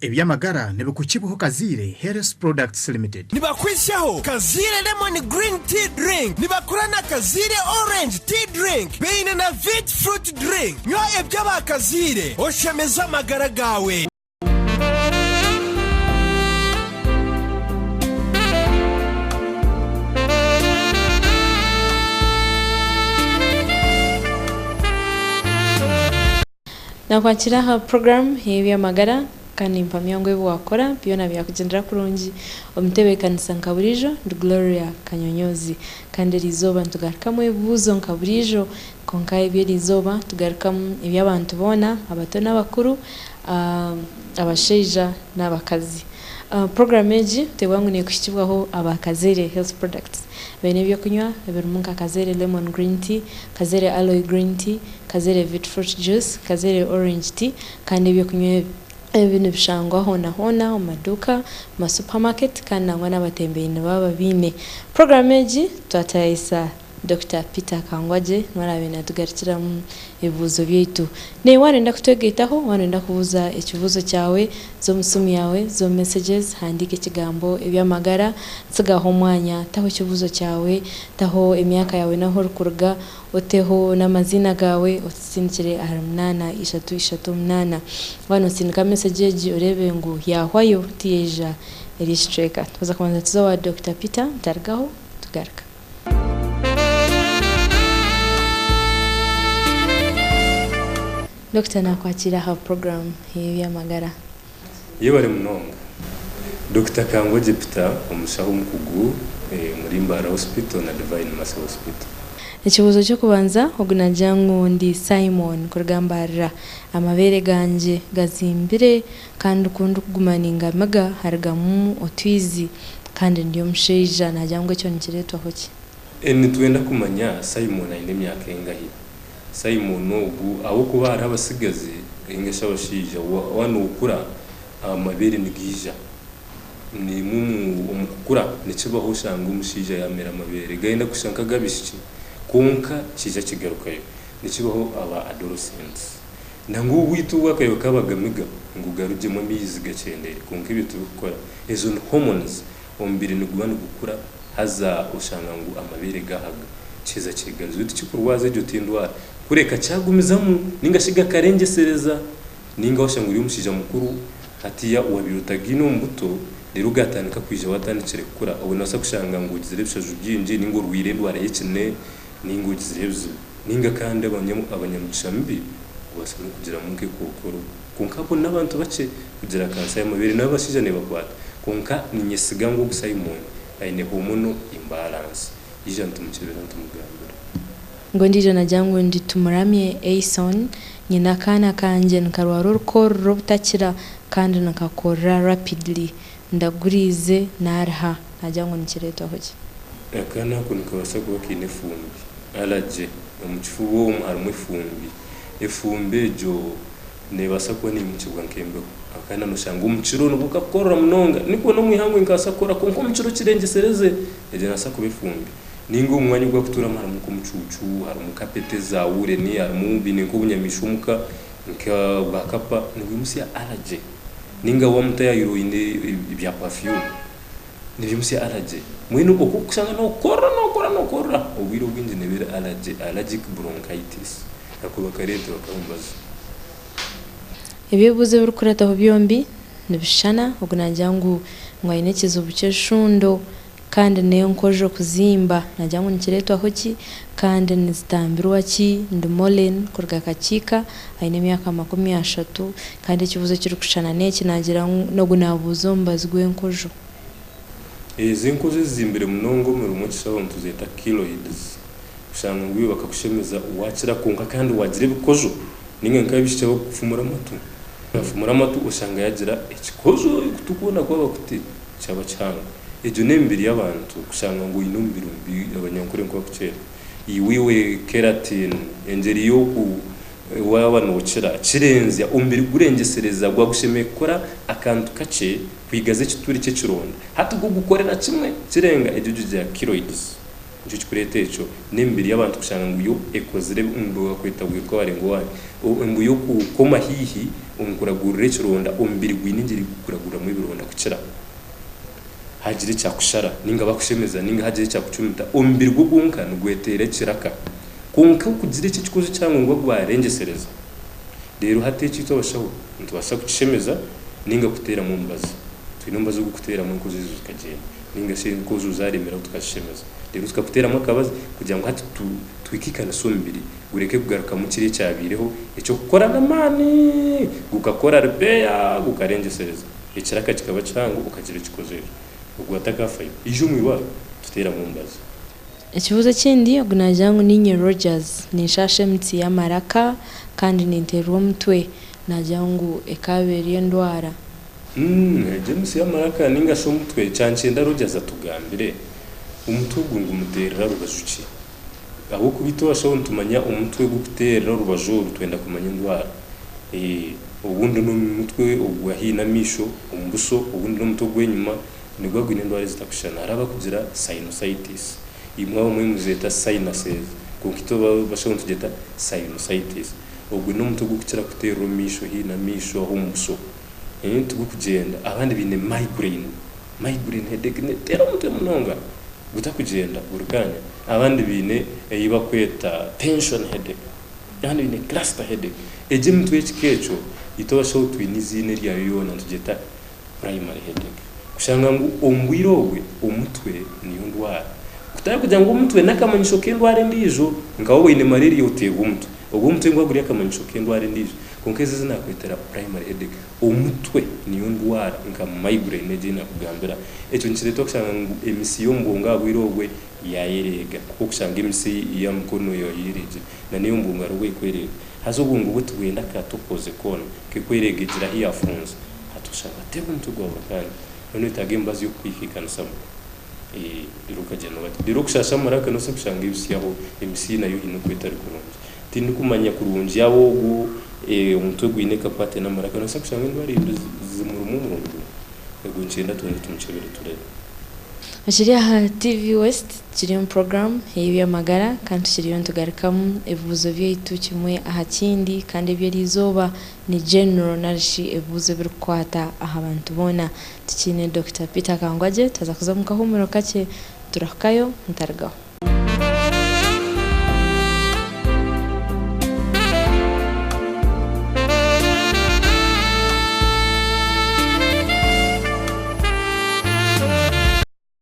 Ebyamagara ne bukukibuho Kazire Health Products Limited. Nibakwishaho Kazire Lemon Green Tea Drink. Nibakurana Kazire Orange Tea Drink. Beine na Vit Fruit Drink. Nywa ebyaba Kazire oshemeza amagara gawe. Na kwakiraho program y'ebyamagara kandi mpamyango ebu wakora byona byakugendera kurungi omutebe kanisa nkaburijo ndi Gloria Kanyonyozi kandi rizoba ntugarukamu ebuzo nkaburijo konka ebyo rizoba tugarukamu ebyabantu bona abato n'abakuru abasheija n'abakazi. Program eji tewangu ne kushitibwaho abakazere Health Products bene byo kunywa ebirumu Kazere Lemon Green Tea, Kazere Aloe Green Tea, Kazere Vit Fruit Juice, Kazere Orange Tea kandi byo kunywa ebintu bishangwa hona maduka ma supermarket kandi nangwa n'abatembeye baba bine. Program eji twatayisa Dr. Peter Kangwaje mwarabe natugarikira mu ebuzo byeitu ne warenda kutegetaho warenda kubuza ekibuzo cyawe zo musumi yawe zo messages handike kigambo ebyamagara tsigaho mwanya taho kibuzo cyawe taho emyaka yawe naho rukurga oteho n'amazina gawe otsindikire 838 wano sindika message urebe ngo yahwayo tiyeja eristreka tuza kubanza tuzawa Dr. Peter targaho tugarika. Dr. nakwakira ha program y'ebyamagara. Yebare munonga. Dr. Kangwaje Peter omushaho mukugu muri Mbara Hospital na Divine Mercy Hospital. Ekibuzo cyo kubanza ogunajyangu ndi Simon kurugambara amabere ganje gazimbire kandi kundu kugumaninga maga hargamu otwizi kandi ndiyo musheija najyangu cyo nikiretwa hoki. Twenda kumanya Simon ayinde myaka engahi. Simon ubu abo kuba ari abasigazi ingesha bashija wano ukura amabere nigija ni umukura nikibaho ushanga umushija yamera amabere gaenda kushanka gabishiki konka kija kigarukayo nikibaho aba adolescents nangu wituwa kayo kabagamiga ngugaruje mu mizi gacendere konka ibitu gukora ezo hormones ombiri nigwana gukura haza ushanga ngo amabere gahaga kiza kigaruzo tikikurwaze cyo tindwara kureka cyagumizamu ningashiga karengesereza ninga washanguri umushija mukuru hatiya wabirutagino mbuto rero gatanika kwije watanikire kura ubona sa kushanga ngo ugizirebsha jujinji ningo rwire ndwara yekine ningo ugizirebzo ninga kandi abanyamuchambi ubasana kugira munke kokoro konka n'abantu bace kugira kansa y'amabere n'abashija ne bakwata konka ninyesiga ngo Simon ayine hormone imbalance ijantu mukibera ntumugambira ngo ndijo najyangu ndi tumuramye Aison nyina kana kanje nkarwaro rukoro butakira kandi nakakora rapidly ndagurize narha najyangu nikireto hoki akana kunikabasa kuba kine fumbi alaje umuchifuwo harumwe fumbi efumbe jo nebasa ko ni mukibwa nkembe akana nushanga umuchiro nubukakora munonga niko no mwihango inkasakora konko umuchiro kirengesereze eje nasa kubefumbi ningo umwanya gwa kutura mara mu kumucucu hari umukapete zawure ni hari mubine ko bunyamishumuka nka bakapa nibimusi ya alaje ninga wa mutaya heroine ibya perfume nibimusi ya alaje mwino okukusanga no kora obwiro bwinje nebere alaje allergic bronchitis akuba karete bakambaza ebyebuze burukurata ho byombi nibishana ogunajyangu ngwayine kizubu cyeshundo kandi neyo nkojo kuzimba najyangu nikiretwa hoki kandi nizitambirwa ki ndimolen kurga kachika ayine myaka 30 kandi kibuzo kiri kushana neki nagira no gunabuzo mbazwe nkojo zinkozo zimbere munongo mu rumukishaho ntuzeta kiloids ushanga ngwiye bakakushemeza uwakira konka kandi wagire bikojo ninge nkabishaho kufumura amatu ushanga yagira ekikozo kutukubona kwa bakuti cyaba cyangwa ejo nembiri y'abantu kushanga ngo inumbirumbi abanyankore nko bakukera iwiwe keratin engeri yo ku wabano ukira kirenze umbiri gurengesereza gwa gushemeye gukora akantu kace kwigaze kituri cye kironda hatu gukorera kimwe kirenga ejo ya kiloids nicyo kikureta eco nembere y'abantu kushanga ngo yo ekozire umbo kwita gwiko bari ngo wani umbo yo kukoma hihi umkuragurire kironda umbiri gwiningiri kuragura mu bironda kucira hagire cyakushara ninga bakushemeza ninga hagire cyakucumita umbiri gugunka nugwetere kiraka kunka kugira iki kikuzo cyangwa ngo gwarengesereza rero hateki cyo bashaho ntubasha kucishemeza ninga kutera mu mbazi twinomba zo gukutera mu nkozi zikagenda ninga se nkozi uzaremera tukashemeza rero tukakutera mu kabazi kugira ngo hati twikikana sombiri ureke kugaruka mu kire cyabireho icyo gukora namani gukakora repair gukarengesereza ikiraka kikaba cyangwa ukagira ikikozero ubwo atagafayo ije umwiba tutera mu mbazi. Ikibuzo kindi ogunajyangu ninye Rogers ni shashe mti ya maraka kandi ninterwa mutwe najyangu ekaberiye ndwara James ya maraka ninga sho mutwe cyancenda Rogers atugambire umutugu ngo umuterera rubajuki aho kubito asho ntumanya umutwe gutera rubajuru twenda kumanya ndwara ubundi no mutwe ogwahina misho umbuso ubundi no mutwe gwenyuma nigwa gwine ndwara zitakushana araba kugira sinusitis imwe mu muzeta sinuses kunkito basho ntugeta sinusitis ubwo no mutwe gukira kutera misho hina misho umbuso tugu kugenda abandi bine migraine headache ne tera mutwe munonga guta kugenda urukanya abandi bine yiba kweta tension headache yani bine cluster headache eje mutwe kikecho itobasha utwinizine rya yona tugeta primary headache kushanga ngo ombwirogwe umutwe niyo ndwara kutaya kugira ngo umutwe nakamanyisho kendware ndijo ngaho ine malaria utego umutwe ubwo umutwe ngo aguriye akamanyisho kendware ndijo konkeze zina kwetera primary headache umutwe niyo ndwara nka migraine jina kugambira eco nkireto kushanga ngo emisiyo mbunga bwirogwe yayerega kuko kushanga emisi ya mkono yo yireje na niyo mbunga rogwe kwerega hazo bungu butwenda katokoze kona kekwerega gira hiya funze hatushanga tebo mutugwa bakani none itagembazi yo kwifika nasamo iruka jeno bati biro kushasha maraka no se kushanga ibisiyaho emisi nayo hino kwetari kurunje tindi kumanya kurunje yabo gu umutwe gwineka pate na maraka no se kushanga ndwari zimurumumu ego ncenda tundi tumucebere turebe Ashiriya TV West kiriyo program heyo magara kandi kiriyo ntugarikamu evuzo by'itu kimwe ahakindi kandi byo rizoba ni general narishi evuzo birukwata ahabantu bona tikine Dr. Peter Kangwaje taza kuzamuka humuro kake turakayo ntargaho